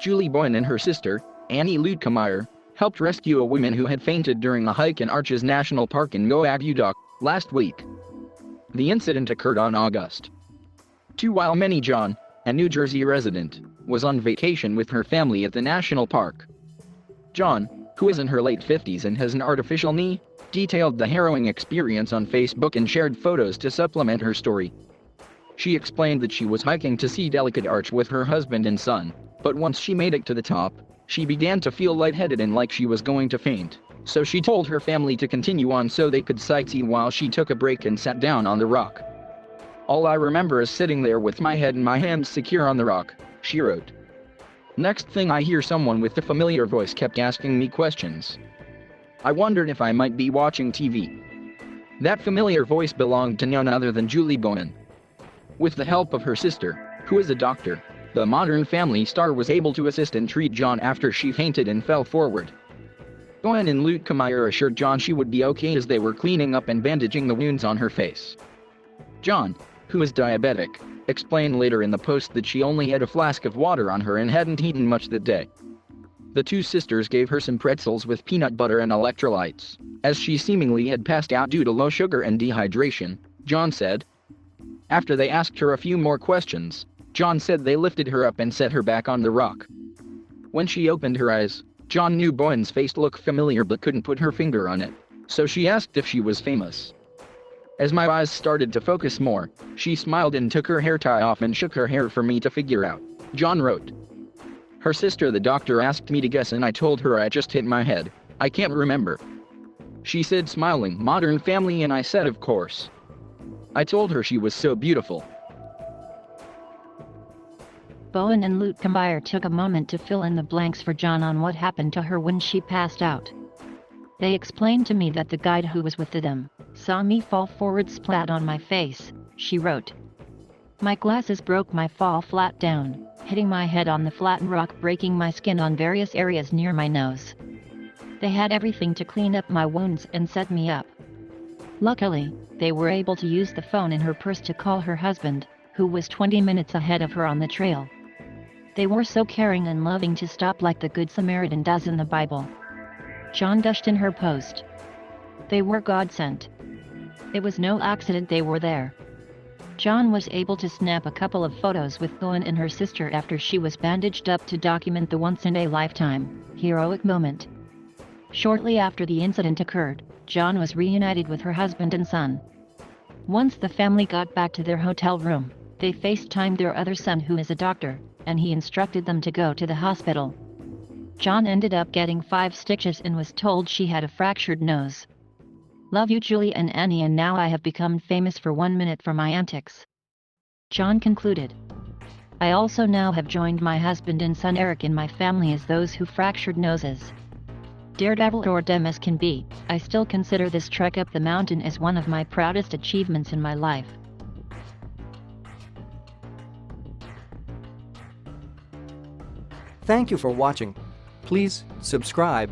Julie Bowen and her sister, Annie Luetkemeyer, helped rescue a woman who had fainted during a hike in Arches National Park in Goaguduck last week. The incident occurred on August 2 while Minnie John, a New Jersey resident, was on vacation with her family at the national park. John, who is in her late 50s and has an artificial knee, detailed the harrowing experience on Facebook and shared photos to supplement her story. She explained that she was hiking to see Delicate Arch with her husband and son, but once she made it to the top, she began to feel lightheaded and like she was going to faint, so she told her family to continue on so they could sightsee while she took a break and sat down on the rock. "All I remember is sitting there with my head and my hands secure on the rock," she wrote. "Next thing I hear, someone with a familiar voice kept asking me questions. I wondered if I might be watching TV. That familiar voice belonged to none other than Julie Bowen." With the help of her sister, who is a doctor, the Modern Family star was able to assist and treat John after she fainted and fell forward. Bowen and Luetkemeyer assured John she would be okay as they were cleaning up and bandaging the wounds on her face. John, who is diabetic, explained later in the post that she only had a flask of water on her and hadn't eaten much that day. The two sisters gave her some pretzels with peanut butter and electrolytes, as she seemingly had passed out due to low sugar and dehydration, John said. After they asked her a few more questions, John said they lifted her up and set her back on the rock. When she opened her eyes, John knew Bowen's face looked familiar but couldn't put her finger on it, so she asked if she was famous. "As my eyes started to focus more, she smiled and took her hair tie off and shook her hair for me to figure out," John wrote. Her sister, the doctor, asked me to guess and I told her I just hit my head. "I can't remember," she said, smiling. Modern Family, and I said of course. I told her she was so beautiful. Bowen and Luetkemeyer took a moment to fill in the blanks for John on what happened to her when she passed out. "They explained to me that the guide who was with them saw me fall forward splat on my face," she wrote. "My glasses broke my fall flat down, hitting my head on the flattened rock, breaking my skin on various areas near my nose. They had everything to clean up my wounds and set me up. Luckily, they were able to use the phone in her purse to call her husband, who was 20 minutes ahead of her on the trail. They were so caring and loving to stop like the Good Samaritan does in the Bible," John gushed in her post. "They were God-sent. It was no accident they were there." John was able to snap a couple of photos with Bowen and her sister after she was bandaged up to document the once-in-a-lifetime, heroic moment. Shortly after the incident occurred, John was reunited with her husband and son. Once the family got back to their hotel room, they FaceTimed their other son, who is a doctor, and he instructed them to go to the hospital. John ended up getting 5 stitches and was told she had a fractured nose. "Love you, Julie and Annie, and now I have become famous for 1 minute for my antics," John concluded. "I also now have joined my husband and son Eric in my family as those who fractured noses. Daredevil or dumb as can be, I still consider this trek up the mountain as one of my proudest achievements in my life." Thank you for watching. Please subscribe,